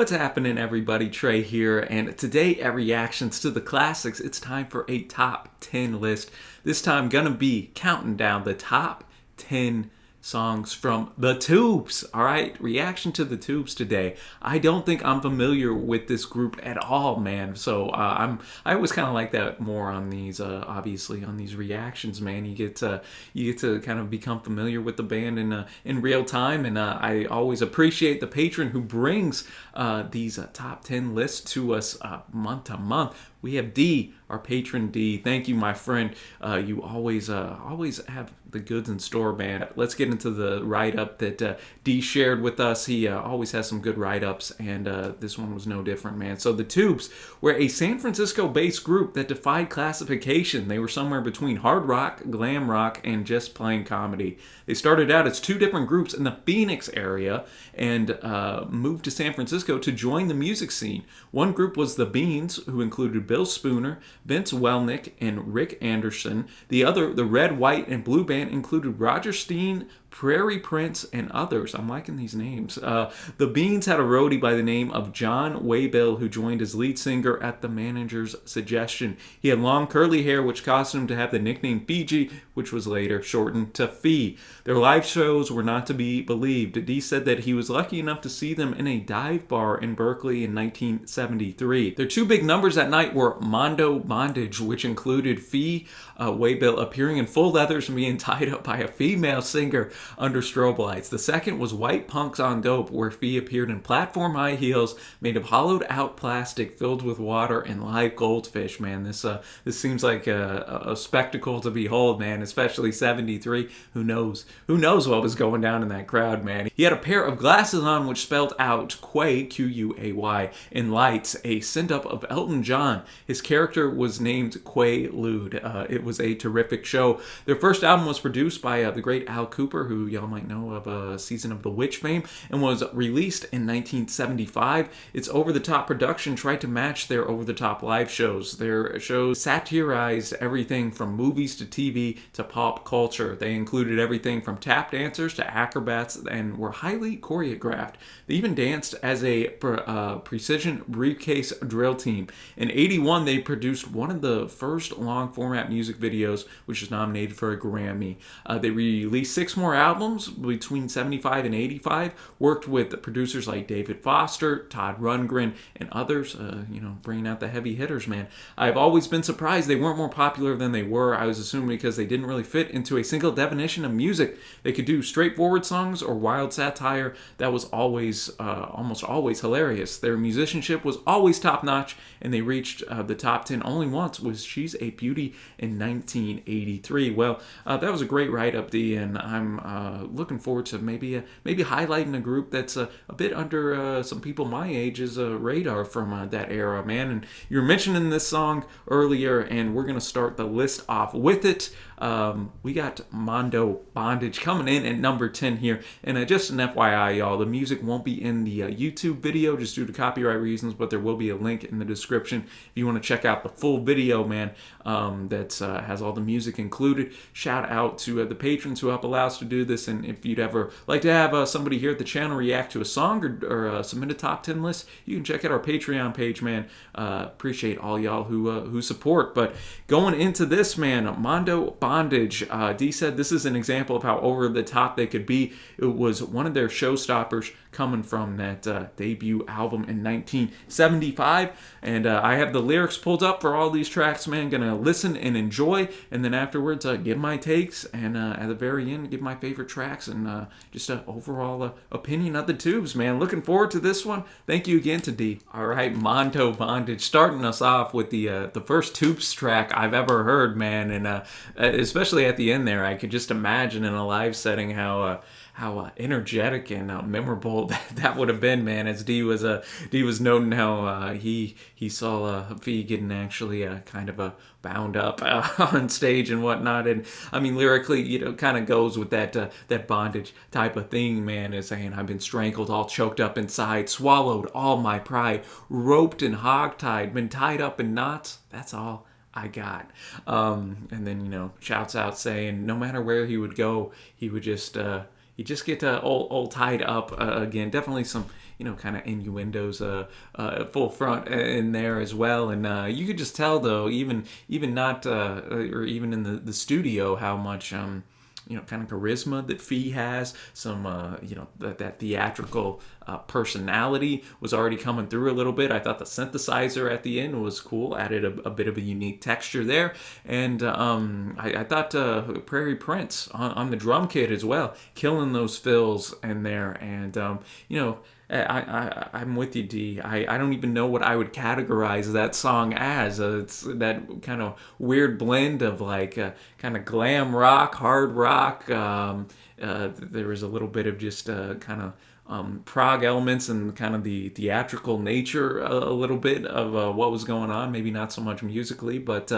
What's happening, everybody? Trey here, and today at Reactions to the Classics, it's time for a top 10 list. This time, gonna be counting down the top 10 songs from the Tubes. All right, reaction to the Tubes today. I don't think I'm familiar with this group at all, man. So I always kind of like that more on these, obviously on these reactions, man. You get to kind of become familiar with the band in real time, and I always appreciate the patron who brings these top 10 lists to us month to month. We have D, our patron D. Thank you, my friend. You always have the goods in store, man. Let's get into the write-up that D shared with us. He always has some good write-ups, and this one was no different, man. So the Tubes were a San Francisco-based group that defied classification. They were somewhere between hard rock, glam rock, and just plain comedy. They started out as two different groups in the Phoenix area and moved to San Francisco to join the music scene. One group was the Beans, who included Bill Spooner, Vince Welnick, and Rick Anderson. The other, the Red, White, and Blue Band, included Roger Steen, Prairie Prince, and others. I'm liking these names. The Beans had a roadie by the name of John Waybill, who joined as lead singer at the manager's suggestion. He had long curly hair, which caused him to have the nickname Fiji, which was later shortened to Fee. Their live shows were not to be believed. D said that he was lucky enough to see them in a dive bar in Berkeley in 1973. Their two big numbers that night were Mondo Bondage, which included Fee Waybill appearing in full leathers and being tied up by a female singer under strobe lights. The second was White Punks on Dope, where Fee appeared in platform high heels made of hollowed out plastic filled with water and live goldfish. Man, this seems like a spectacle to behold, man, especially 73. Who knows what was going down in that crowd, man. He had a pair of glasses on which spelled out Quay, Q-U-A-Y, in lights, a send-up of Elton John. His character was named Quaalude. It was a terrific show. Their first album was produced by the great Al Cooper, who y'all might know of Season of the Witch fame, and was released in 1975. Its over-the-top production tried to match their over-the-top live shows. Their shows satirized everything from movies to TV to pop culture. They included everything from tap dancers to acrobats and were highly choreographed. They even danced as a precision briefcase drill team. In '81, they produced one of the first long-format music videos, which was nominated for a Grammy. They released 6 more albums between 75 and 85, worked with producers like David Foster, Todd Rundgren, and others, bringing out the heavy hitters, man. I've always been surprised they weren't more popular than they were. I was assuming because they didn't really fit into a single definition of music. They could do straightforward songs or wild satire that was always, almost always hilarious. Their musicianship was always top-notch, and they reached the top 10 only once with She's a Beauty in 1983. Well, that was a great write-up, D, and I'm looking forward to maybe highlighting a group that's a bit under some people my age's radar from that era, man. And you were mentioning this song earlier, and we're going to start the list off with it. We got Mondo Bondage coming in at number 10 here. And just an FYI, y'all, the music won't be in the YouTube video just due to copyright reasons, but there will be a link in the description if you want to check out the full video, man, that has all the music included. Shout out to the patrons who help allow us to do this. And if you'd ever like to have somebody here at the channel react to a song or submit a top 10 list, you can check out our Patreon page, man. Appreciate all y'all who support. But going into this, man, Mondo Bondage, D said this is an example of how over the top they could be. It was one of their showstoppers coming from that debut album in 1975. And I have the lyrics pulled up for all these tracks, man. Gonna listen and enjoy, and then afterwards give my takes, and at the very end give my favorite tracks, and just an overall opinion of the Tubes, man. Looking forward to this one. Thank you again to D. All right, Mondo Bondage, starting us off with the first Tubes track I've ever heard, man, and especially at the end there, I could just imagine in a live setting how energetic and memorable that would have been, man. As D was noting how he saw Fee getting actually kind of bound up on stage and whatnot, and I mean lyrically, kind of goes with that bondage type of thing, man. Is saying I've been strangled, all choked up inside, swallowed all my pride, roped and hogtied, been tied up in knots. That's all I got. And then shouts out saying no matter where he would go, he would just. You just get all tied up again. Definitely some kind of innuendos full front in there as well. And you could just tell though, even not or even in the studio, how much kind of charisma that Fee has, some, that theatrical personality was already coming through a little bit. I thought the synthesizer at the end was cool, added a bit of a unique texture there. And I thought Prairie Prince on the drum kit as well, killing those fills in there. And, I'm with you, D. I don't even know what I would categorize that song as. It's that kind of weird blend of like kind of glam rock, hard rock. There was a little bit of just kind of prog elements and kind of the theatrical nature a little bit of what was going on. Maybe not so much musically, but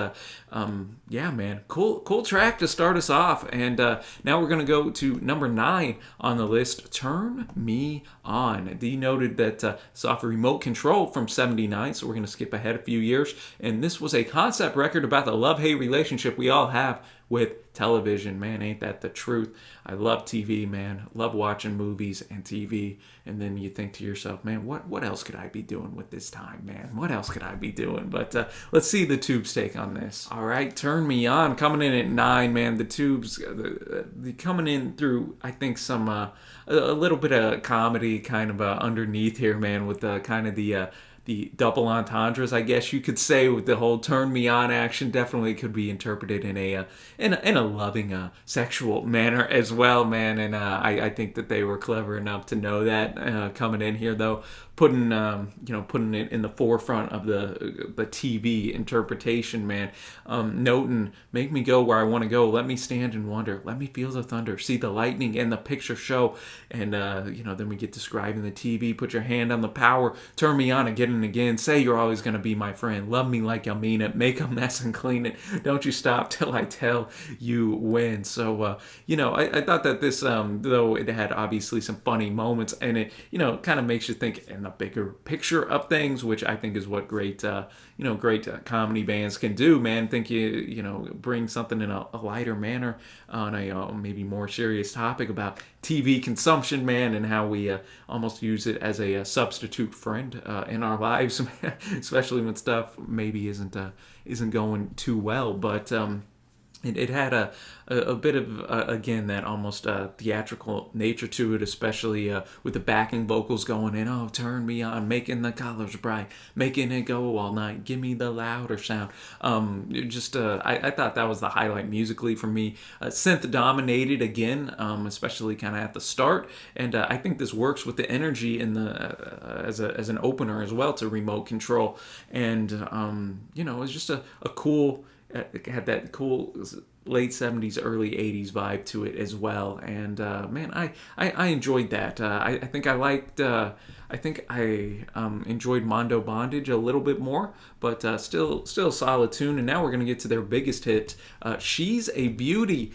yeah, man, cool track to start us off. And now we're gonna go to number 9 on the list. Turn Me On. Dee noted that it's off a Remote Control from '79, so we're gonna skip ahead a few years. And this was a concept record about the love-hate relationship we all have with television. Man, ain't that the truth? I love TV, man. Love watching movies and TV. And then you think to yourself, man, what else could I be doing with this time, man? What else could I be doing? But let's see the Tubes' take on this. All right, Turn Me On, coming in at 9, man. The Tubes, coming in through, I think, some a little bit of comedy kind of underneath here, man, with kind of the double entendres, I guess you could say, with the whole "turn me on" action. Definitely could be interpreted in a loving sexual manner as well, man. And I think that they were clever enough to know that coming in here, though, putting it in the forefront of the TV interpretation, man. Noting, make me go where I want to go. Let me stand and wonder. Let me feel the thunder. See the lightning and the picture show. And then we get describing the TV. Put your hand on the power. Turn me on again and again. Say you're always going to be my friend. Love me like you mean it. Make a mess and clean it. Don't you stop till I tell you when. So, I thought that this, though it had obviously some funny moments, and it, kind of makes you think in the bigger picture of things, which I think is what great comedy bands can do, man. Think you bring something in a lighter manner on a maybe more serious topic about TV consumption, man, and how we almost use it as a substitute friend in our lives, especially when stuff maybe isn't going too well. But it had a bit of, again, that almost theatrical nature to it, especially with the backing vocals going in. Oh, turn me on, making the colors bright, making it go all night, give me the louder sound. I thought that was the highlight musically for me. Synth dominated again, especially kind of at the start. And I think this works with the energy in the as an opener as well to Remote Control. And, it was just a cool... It had that cool late 70s, early 80s vibe to it as well. And man, I enjoyed that. I think I liked... I think I enjoyed Mondo Bondage a little bit more, but still a solid tune. And now we're going to get to their biggest hit, She's a Beauty,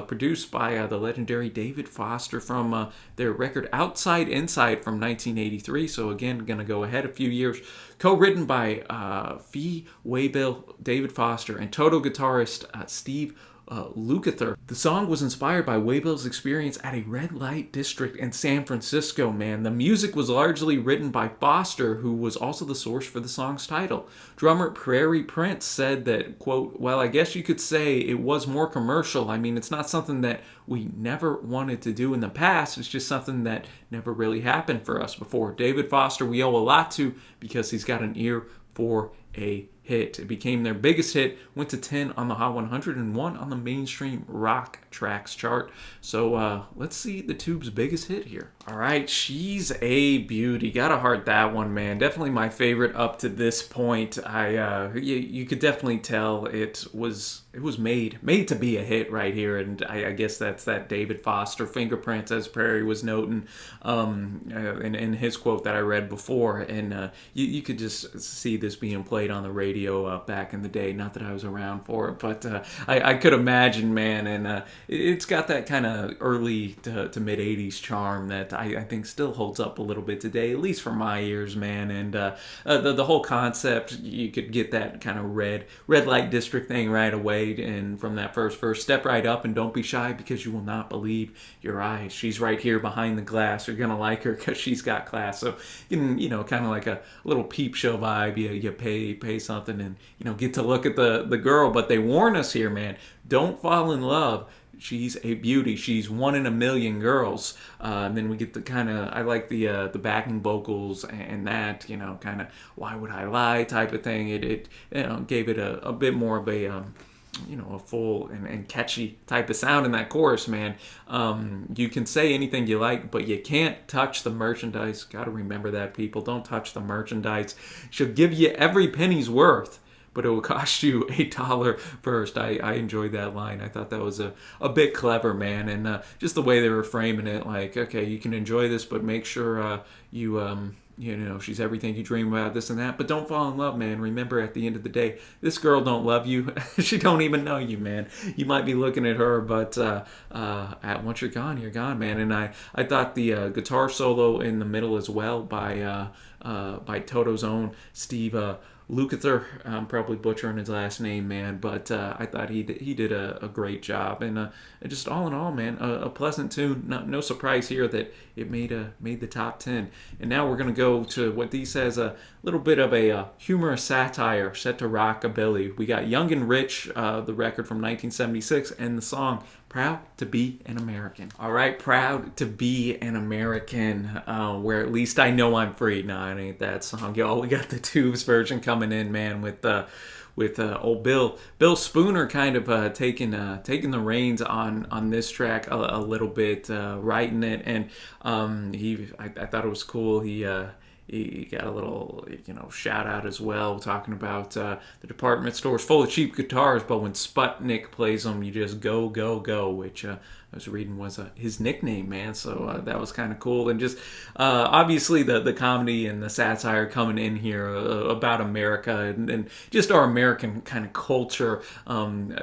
produced by the legendary David Foster from their record Outside Inside from 1983. So again, going to go ahead a few years. Co-written by Fee Waybill, David Foster, and Toto guitarist Steve Lukather. The song was inspired by Waybill's experience at a red light district in San Francisco, man. The music was largely written by Foster, who was also the source for the song's title. Drummer Prairie Prince said that, quote, well, I guess you could say it was more commercial. I mean, it's not something that we never wanted to do in the past. It's just something that never really happened for us before. David Foster we owe a lot to because he's got an ear for a hit. It became their biggest hit, went to 10 on the Hot 100 and 1 on the mainstream rock tracks chart. So let's see the Tube's biggest hit here. All right, She's a Beauty. Gotta heart that one, man. Definitely my favorite up to this point. You could definitely tell it was made to be a hit right here, and I guess that's that David Foster fingerprint, as Prairie was noting in his quote that I read before. And you could just see this being played played on the radio back in the day. Not that I was around for it, but I could imagine, man. And it's got that kind of early to mid 80s charm that I think still holds up a little bit today, at least for my ears, man. And the whole concept, you could get that kind of red light district thing right away. And from that first verse, step right up and don't be shy because you will not believe your eyes. She's right here behind the glass. You're gonna like her because she's got class. So you know, kind of like a little peep show vibe. You pay something and get to look at the girl. But they warn us here, man. Don't fall in love. She's a beauty. She's one in a million girls. And then we get the kind of, I like the backing vocals and that, kind of why would I lie type of thing. It gave it a bit more of a a full and catchy type of sound in that chorus, man. You can say anything you like, but you can't touch the merchandise. Got to remember that, people. Don't touch the merchandise. She'll give you every penny's worth, but it will cost you $1 first. I enjoyed that line. I thought that was a bit clever, man. And just the way they were framing it, like, okay, you can enjoy this, but make sure she's everything you dream about, this and that. But don't fall in love, man. Remember, at the end of the day, this girl don't love you. She don't even know you, man. You might be looking at her, but once you're gone, man. And I thought the guitar solo in the middle as well by Toto's own Steve Lukather, I'm probably butchering his last name, man, but I thought he did a great job, and just all in all, man, a pleasant tune. No surprise here that it made the top 10. And now we're gonna go to what he says a little bit of a humorous satire set to rockabilly. We got Young and Rich, the record from 1976, and the song Proud to Be an American. All right, Proud to Be an American, where at least I know I'm free. No, it ain't that song, y'all. We got the Tubes version coming in, man, with old Bill Spooner kind of taking the reins on this track a little bit, writing it, and I thought it was cool. He got a little, shout out as well, talking about the department store's full of cheap guitars, but when Sputnik plays them, you just go, go, go, which I was reading was his nickname, man. So that was kind of cool. And just obviously the comedy and the satire coming in here about America and just our American kind of culture.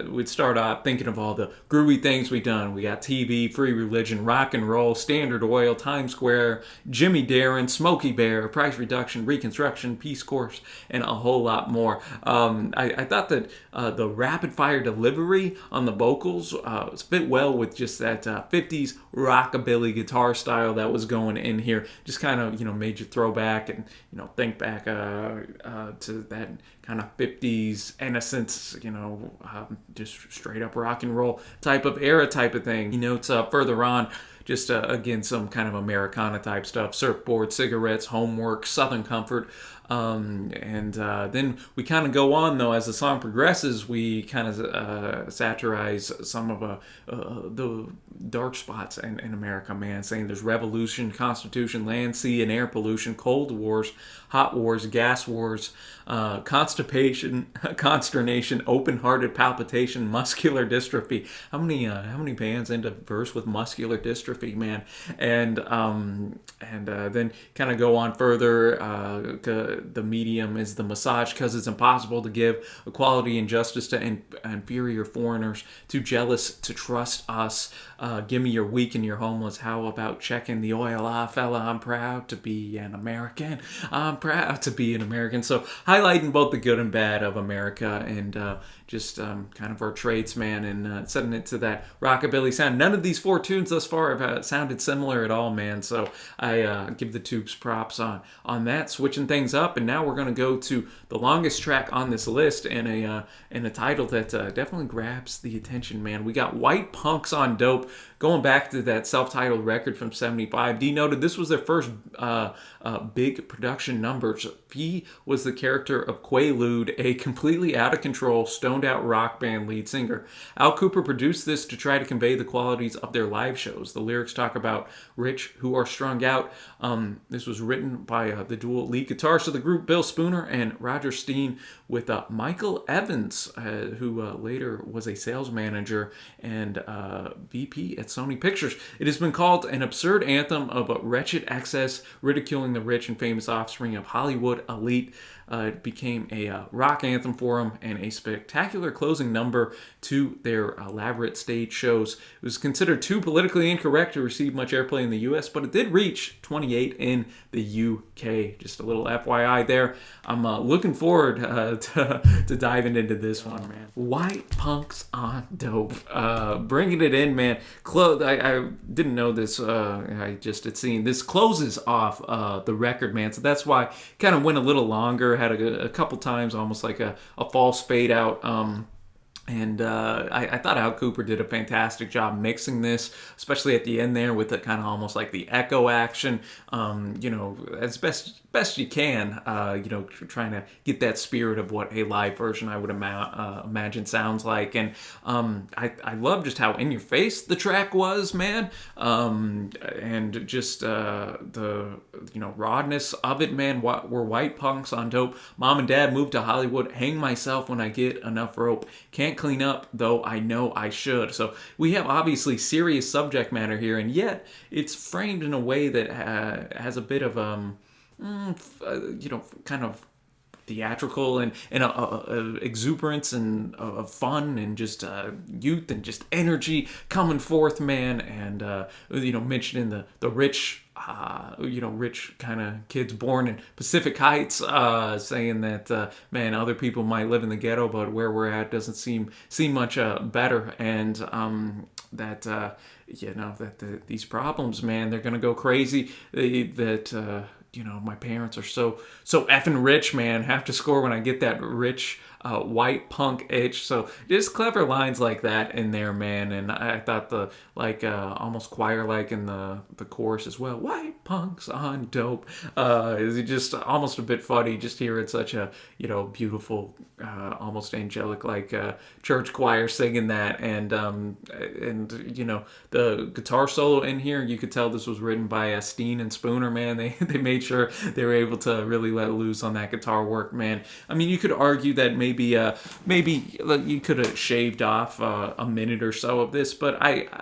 We'd start off thinking of all the groovy things we've done. We got TV, free religion, rock and roll, Standard Oil, Times Square, Jimmy Darren, Smokey Bear, price reduction, Reconstruction, Peace Corps, and a whole lot more. I thought that the rapid fire delivery on the vocals fit well with just that 50s rockabilly guitar style that was going in here. Just kind of made you throw back and think back to that kind of 50s innocence, just straight up rock and roll type of era type of thing. He notes further on, just again, some kind of Americana type stuff: surfboard, cigarettes, homework, Southern comfort. And then we kind of go on, though, as the song progresses, we kind of satirize some of the dark spots in America, man, saying there's revolution, constitution, land, sea, and air pollution, cold wars, hot wars, gas wars, constipation, consternation, open-hearted palpitation, muscular dystrophy. How many bands end a verse with muscular dystrophy, man? And then kind of go on further. The medium is the massage, because it's impossible to give equality and justice to inferior foreigners, too jealous to trust us. Give me your weak and your homeless. How about checking the oil? Fella, I'm proud to be an American. I'm proud to be an American. So highlighting both the good and bad of America, and just kind of our traits, man, and setting it to that rockabilly sound. None of these 4 tunes thus far have sounded similar at all, man. So I give the Tubes props on that, switching things up. And now we're going to go to the longest track on this list, and a title that definitely grabs the attention, man. We got White Punks on Dope, going back to that self-titled record from 75. D noted this was their first big production numbers. He was the character of Quaalude, a completely out-of-control, stoned-out rock band lead singer. Al Cooper produced this to try to convey the qualities of their live shows. The lyrics talk about rich who are strung out. This was written by the dual lead guitarists of the group, Bill Spooner and Roger Steen, with Michael Evans, who later was a sales manager and VP at Sony Pictures. It has been called an absurd anthem of wretched excess, ridiculing the rich and famous offspring of Hollywood elite. It became a rock anthem for them and a spectacular closing number to their elaborate stage shows. It was considered too politically incorrect to receive much airplay in the US, but it did reach 28 in the UK. Just a little FYI there. I'm looking forward to diving into this one, man. White Punks on Dope. Bringing it in, man. I didn't know this. I just had seen this closes off the record, man. So that's why kind of went a little longer. Had a couple times almost like a false fade out. And I thought Al Cooper did a fantastic job mixing this, especially at the end there with the kind of almost like the echo action, as best you can, trying to get that spirit of what a live version I would imagine sounds like. And I love just how in your face the track was, man. And just the rawness of it, man. We're white punks on dope. Mom and dad moved to Hollywood. Hang myself when I get enough rope. Can't clean up, though I know I should. So we have obviously serious subject matter here, and yet it's framed in a way that has a bit of kind of theatrical and exuberance and fun and just youth and just energy coming forth, man. And mentioning the rich rich kind of kids born in Pacific Heights, saying that man, other people might live in the ghetto, but where we're at doesn't seem much better. And that these problems, man, they're gonna go crazy. My parents are so effing rich, man. Have to score when I get that rich white punk itch. So just clever lines like that in there, man. And I thought the almost choir like in the chorus as well. White punks on dope is just almost a bit funny. Just hearing such a beautiful, almost angelic church choir singing that, and the guitar solo in here. You could tell this was written by Steen and Spooner, man. They made sure they were able to really let loose on that guitar work, man. I mean, you could argue that maybe you could have shaved off a minute or so of this, but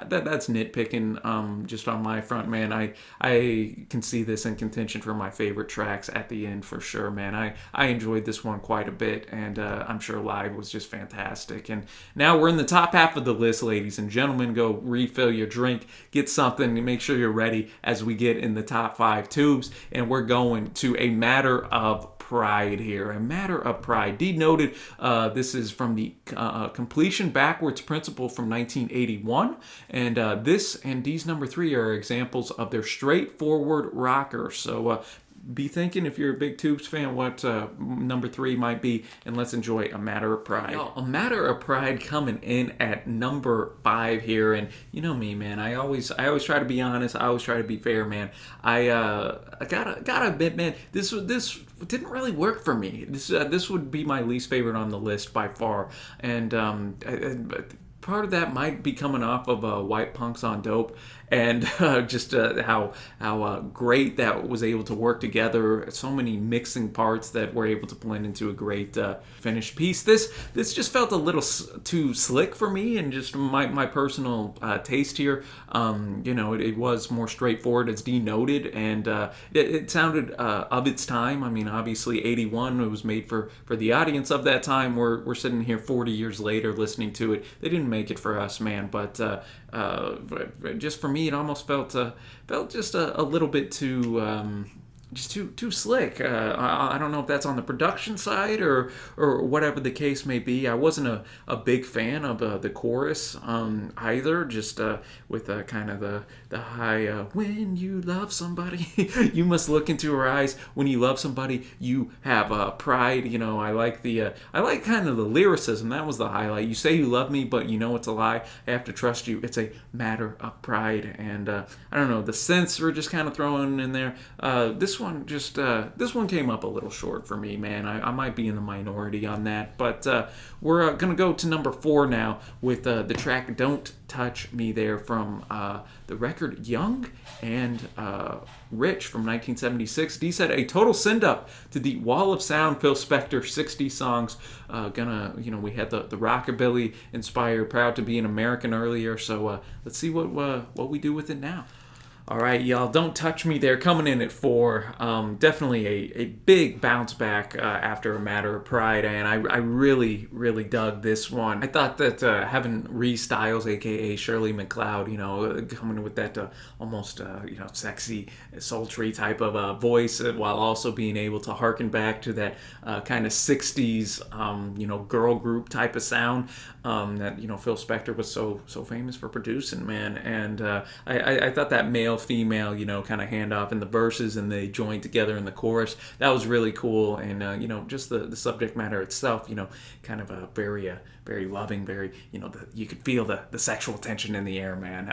that's nitpicking just on my front, man. I can see this in contention for my favorite tracks at the end for sure, man. I enjoyed this one quite a bit, and I'm sure live was just fantastic. And now we're in the top half of the list, ladies and gentlemen. Go refill your drink, get something, and make sure you're ready as we get in the top 5 tubes. And we're going to A Matter of Pride here. A Matter of Pride. Denoted, this is from the Completion Backwards Principle from 1981. And this and D's number 3 are examples of their straightforward rocker. So be thinking, if you're a big Tubes fan, what number 3 might be, and let's enjoy A Matter of Pride. A Matter of Pride coming in at number 5 here. And you know me, man, I always try to be honest. I always try to be fair, man. I gotta admit, man, this didn't really work for me. This would be my least favorite on the list by far. And part of that might be coming off of White Punks on Dope, and just how great that was able to work together. So many mixing parts that were able to blend into a great finished piece. This just felt a little too slick for me, and just my personal taste here. It was more straightforward, as Dee noted, and it sounded of its time. I mean, obviously 81, it was made for the audience of that time. We're sitting here 40 years later listening to it. They didn't make it for us, man, but just for me, it almost felt just a little bit too just too slick. I don't know if that's on the production side or whatever the case may be. I wasn't a big fan of the chorus either, just with kind of the high when you love somebody you must look into her eyes. When you love somebody, you have pride. I like kind of the lyricism. That was the highlight. You say you love me, but you know it's a lie. I have to trust you. It's a matter of pride. And I don't know, the synths were just kind of thrown in there. This this one just this one came up a little short for me, man. I might be in the minority on that, but we're gonna go to number 4 now with the track "Don't Touch Me" there from the record "Young and Rich" from 1976. D said a total send up to the Wall of Sound Phil Spector 60 songs. We had the rockabilly inspired "Proud to Be an American" earlier, so let's see what we do with it now. All right, y'all, "Don't Touch Me" there, coming in at 4. Definitely a big bounce back after "A Matter of Pride," and I really, really dug this one. I thought that having Ree Styles, a.k.a. Shirley MacLaine, coming with that almost, sexy, sultry type of voice, while also being able to harken back to that kind of 60s, girl group type of sound that, Phil Spector was so famous for producing, man. And I thought that male-female, kind of handoff in the verses and they joined together in the chorus, that was really cool. And, just the subject matter itself, kind of a very loving, very, you could feel the sexual tension in the air, man.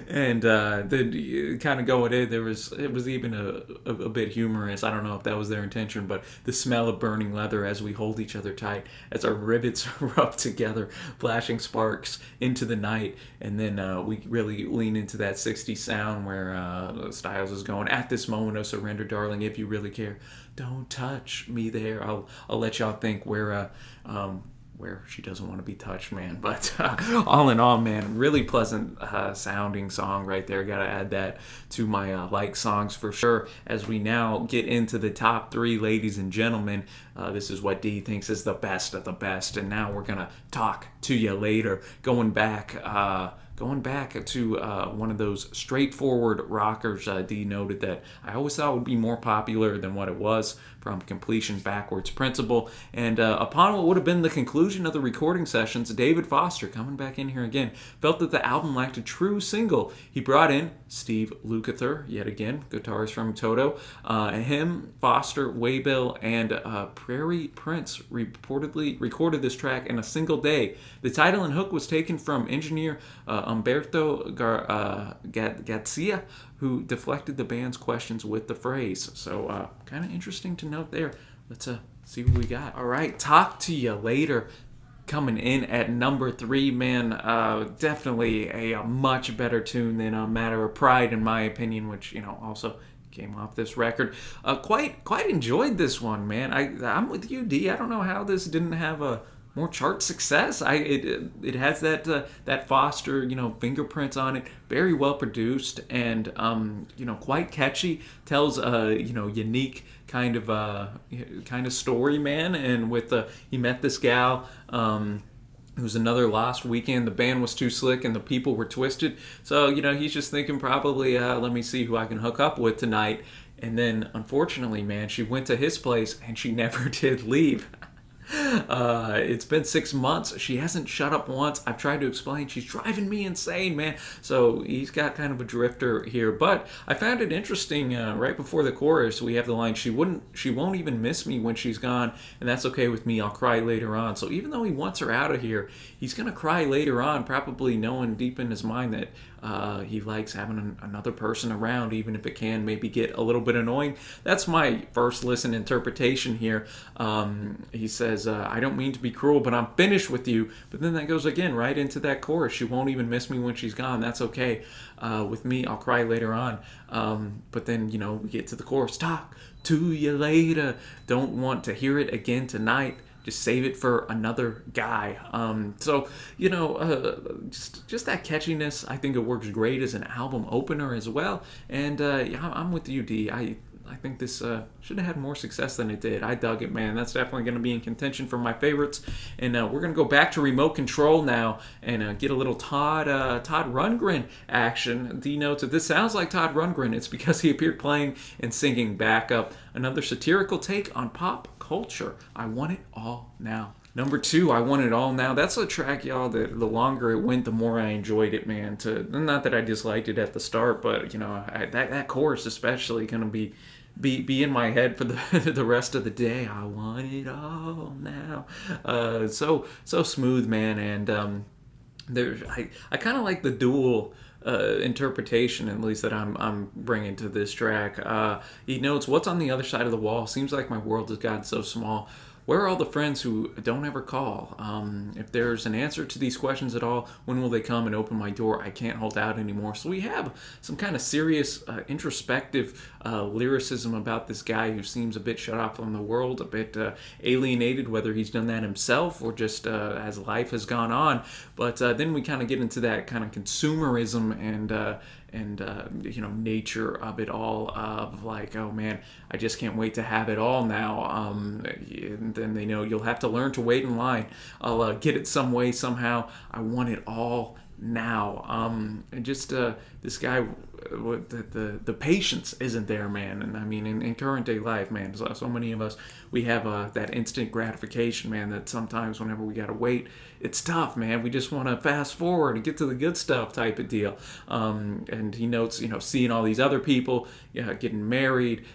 And then you kind of going in, it was even a bit humorous. I don't know if that was their intention, but the smell of burning leather as we hold each other tight, as our rivets rub together, flashing sparks into the night. And then we really lean into that 60s sound where Styles is going, "At this moment of surrender, darling, if you really care, don't touch me there." I'll let y'all think where she doesn't want to be touched, man. But all in all, man, really pleasant sounding song right there. Got to add that to my like songs for sure. As we now get into the top 3, ladies and gentlemen, this is what D thinks is the best of the best. And now we're going to talk to you later. Going back to one of those straightforward rockers. D noted that I always thought would be more popular than what it was, from Completion Backwards Principle. And upon what would have been the conclusion of the recording sessions, David Foster, coming back in here again, felt that the album lacked a true single. He brought in Steve Lukather, yet again, guitarist from Toto, and him, Foster, Waybill, and Prairie Prince reportedly recorded this track in a single day. The title and hook was taken from engineer Umberto Garcia, who deflected the band's questions with the phrase. So kind of interesting to note there. Let's see what we got. All right, "Talk to You Later" coming in at number 3, man. Definitely a much better tune than "A Matter of Pride," in my opinion, which, also came off this record. Quite enjoyed this one, man. I'm with you, D. I don't know how this didn't have a more chart success. It has that Foster, fingerprints on it. Very well produced and quite catchy. Tells a unique kind of story, man. And with he met this gal. It was another lost weekend. The band was too slick and the people were twisted. So, he's just thinking probably, let me see who I can hook up with tonight. And then, unfortunately, man, she went to his place and she never did leave. It's been 6 months. She hasn't shut up once. I've tried to explain. She's driving me insane, man. So he's got kind of a drifter here. But I found it interesting. Right before the chorus, we have the line, she won't even miss me when she's gone, and that's okay with me. I'll cry later on." So even though he wants her out of here, he's gonna cry later on, probably knowing deep in his mind that he likes having another person around, even if it can maybe get a little bit annoying. That's my first listen interpretation here. He says, "I don't mean to be cruel, but I'm finished with you." But then that goes again right into that chorus. "She won't even miss me when she's gone. That's okay with me. I'll cry later on." But then, we get to the chorus. "Talk to you later. Don't want to hear it again tonight. Just save it for another guy." So, just that catchiness, I think it works great as an album opener as well. And I'm with you, D. I think this should have had more success than it did. I dug it, man. That's definitely going to be in contention for my favorites. And we're going to go back to Remote Control now and get a little Todd Rundgren action. D notes that this sounds like Todd Rundgren. It's because he appeared playing and singing backup. Another satirical take on pop culture. "I Want It All Now." Number 2, "I Want It All Now." That's a track, y'all, that the longer it went, the more I enjoyed it, man. Not that I disliked it at the start, but, that chorus especially going to be in my head for the rest of the day. "I want it all now." So smooth, man. And I kind of like the dual interpretation, at least that I'm bringing to this track. He notes, "What's on the other side of the wall? Seems like my world has gotten so small. Where are all the friends who don't ever call? If there's an answer to these questions at all, when will they come and open my door? I can't hold out anymore." So we have some kind of serious, introspective lyricism about this guy who seems a bit shut off from the world, a bit alienated, whether he's done that himself or just as life has gone on. But then we kind of get into that kind of consumerism and nature of it all, of like, oh man, I just can't wait to have it all now. And then they know you'll have to learn to wait in line. I'll get it some way, somehow. I want it all now. And just this guy, the patience isn't there, man. And I mean, in current day life, man, so many of us, we have that instant gratification, man, that sometimes whenever we gotta wait, it's tough, man. We just want to fast forward and get to the good stuff type of deal. And he notes, seeing all these other people getting married,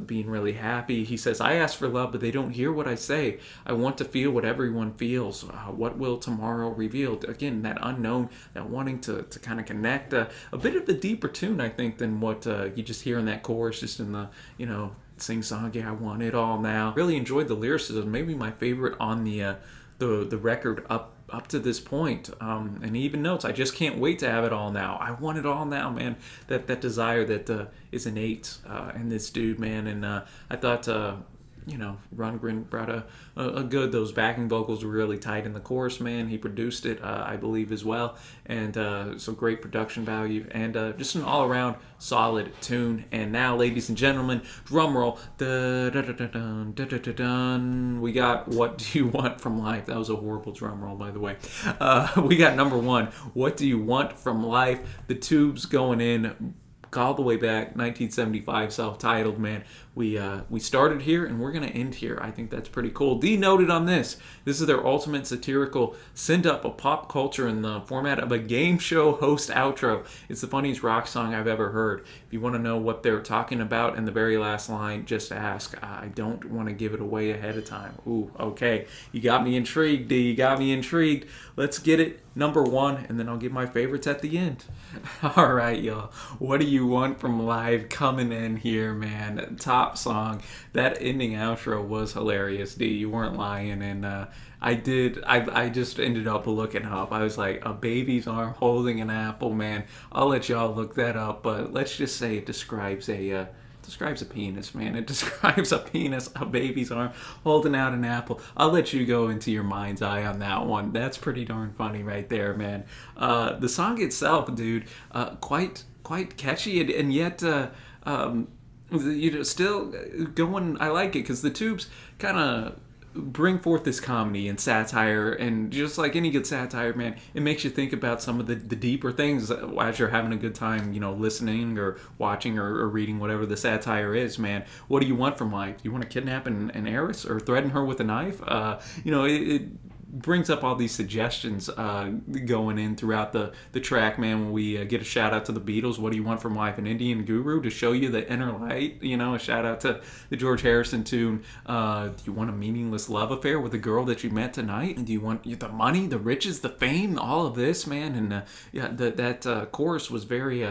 being really happy. He says, "I ask for love, but they don't hear what I say. I want to feel what everyone feels. What will tomorrow reveal?" Again, that unknown, that wanting to kind of connect. A bit of a deeper tune, I think, than what you just hear in that chorus, just in the, sing song. Yeah, I want it all now. Really enjoyed the lyricism. Maybe my favorite on the record up to this point. And he even notes, "I just can't wait to have it all now. I want it all now," man. That desire that is innate in this dude, man. And I thought Rundgren brought a good, those backing vocals were really tight in the chorus, man. He produced it, I believe, as well. And so great production value and just an all-around solid tune. And now, ladies and gentlemen, drum roll. Dun. We got "What Do You Want From Life?" That was a horrible drum roll, by the way. We got number one, "What Do You Want From Life?" The Tubes going in all the way back, 1975, self-titled, man. We started here and we're gonna end here. I think that's pretty cool. D noted on this. This is their ultimate satirical send-up of pop culture in the format of a game show host outro. It's the funniest rock song I've ever heard. If you want to know what they're talking about in the very last line, just ask. I don't want to give it away ahead of time. Ooh, okay. You got me intrigued, D. You got me intrigued. Let's get it. Number one, and then I'll give my favorites at the end. All right, y'all. "What Do You Want From Life?" coming in here, man. Top song. That ending outro was hilarious, D. You weren't lying. And I just ended up looking up. I was like, "A baby's arm holding an apple," man. I'll let y'all look that up, but let's just say it describes a penis, man. It describes a penis, a baby's arm holding out an apple. I'll let you go into your mind's eye on that one. That's pretty darn funny right there, man. The song itself, dude, quite catchy and yet still going. I like it because the Tubes kind of bring forth this comedy and satire, and just like any good satire, man, it makes you think about some of the deeper things as you're having a good time, listening or watching or reading whatever the satire is, man. What do you want from life? You want to kidnap an heiress or threaten her with a knife? It brings up all these suggestions going in throughout the track, man. When we get a shout out to the Beatles, "What Do You Want From Life?" An Indian Guru to show you the inner light. A shout out to the George Harrison tune. Do you want a meaningless love affair with a girl that you met tonight? Do you want the money, the riches, the fame, all of this, man? And that chorus was very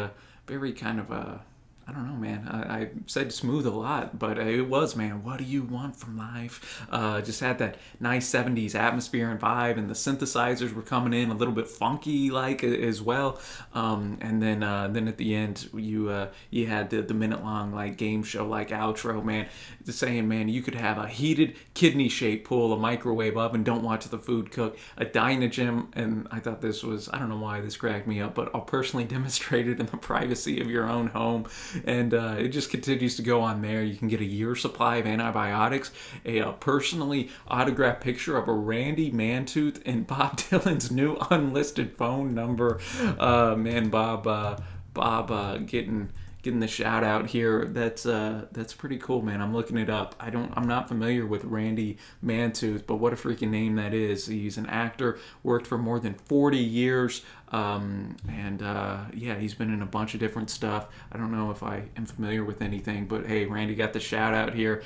kind of I don't know, man. I said smooth a lot, but it was, man. What do you want from life? Just had that nice 70s atmosphere and vibe, and the synthesizers were coming in a little bit funky like as well. And then at the end, you had the minute long like game show like outro, man. Just saying, man, you could have a heated kidney shaped pool, a microwave oven, don't watch the food cook, a Dynagym, and I thought this was, I don't know why this cracked me up, but I'll personally demonstrate it in the privacy of your own home. And it just continues to go on there. You can get a year's supply of antibiotics, a personally autographed picture of a Randy Mantooth, and Bob Dylan's new unlisted phone number. Man, Bob getting the shout out here. That's pretty cool, man. I'm looking it up. I'm not familiar with Randy Mantooth, but what a freaking name that is. He's an actor, worked for more than 40 years Yeah, he's been in a bunch of different stuff. I don't know if I am familiar with anything, but hey, Randy got the shout out here.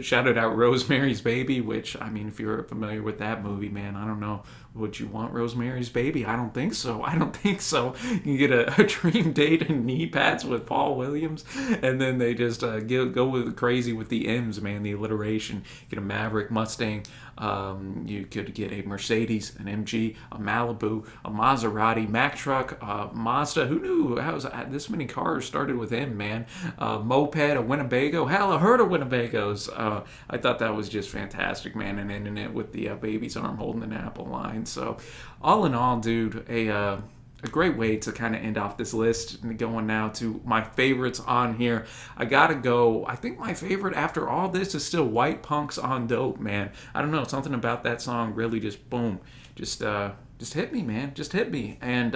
Shouted out Rosemary's Baby, which, I mean, if you're familiar with that movie, man, I don't know. Would you want Rosemary's Baby? I don't think so. I don't think so. You can get a dream date and knee pads with Paul Williams, and then they just go with crazy with the M's, man, the alliteration. Get a Maverick, Mustang. You could get a Mercedes, an MG, a Malibu, a Maserati, Mack truck, Mazda. Who knew how this many cars started with M, man? Moped, a Winnebago. Hell, I heard of Winnebagos. I thought that was just fantastic, man. And ending it with the baby's arm holding an apple line. So, all in all, dude, a great way to kind of end off this list. And going now to my favorites on here. I gotta go. I think my favorite after all this is still White Punks on Dope, man. I don't know, something about that song really just boom, just hit me, man. Just hit me. And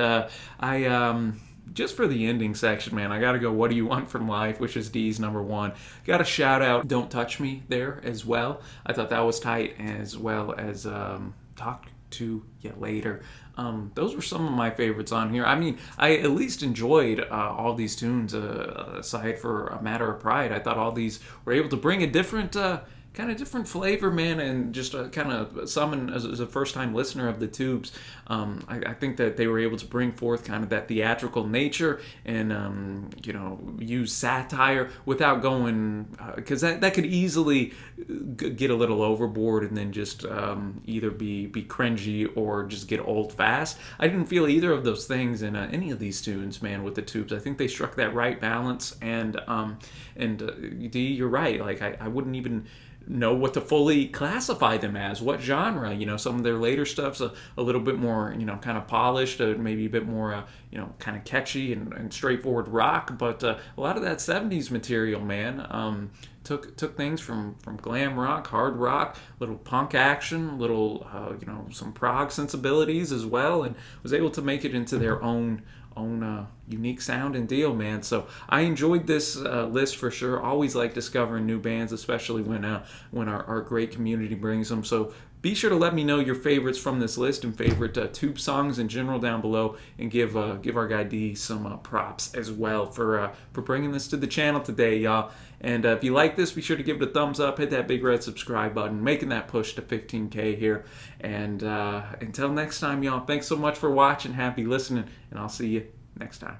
just for the ending section, man, I gotta go What Do You Want From Life, which is D's number one. Gotta shout out Don't Touch Me there as well. I thought that was tight, as well as Talk to You Later. Those were some of my favorites on here. I mean, I at least enjoyed all these tunes, aside for A Matter of Pride. I thought all these were able to bring a different kind of different flavor, man, and just kind of summon as a first-time listener of the Tubes. I think that they were able to bring forth kind of that theatrical nature and, use satire without going, because that could easily get a little overboard and then just either be cringy or just get old fast. I didn't feel either of those things in any of these tunes, man, with the Tubes. I think they struck that right balance, and D, you're right. Like, I wouldn't even know what to fully classify them as, what genre. Some of their later stuff's a little bit more, kind of polished, maybe a bit more, kind of catchy and straightforward rock, but a lot of that 70s material, man, took things from glam rock, hard rock, little punk action, little, some prog sensibilities as well, and was able to make it into their own unique sound and deal, man. So I enjoyed this list for sure. Always like discovering new bands, especially when our great community brings them. So be sure to let me know your favorites from this list and favorite Tube songs in general down below, and give our guy D some props as well for bringing this to the channel today, y'all. And if you like this, be sure to give it a thumbs up, hit that big red subscribe button, making that push to 15K here. And until next time, y'all, thanks so much for watching, happy listening, and I'll see you next time.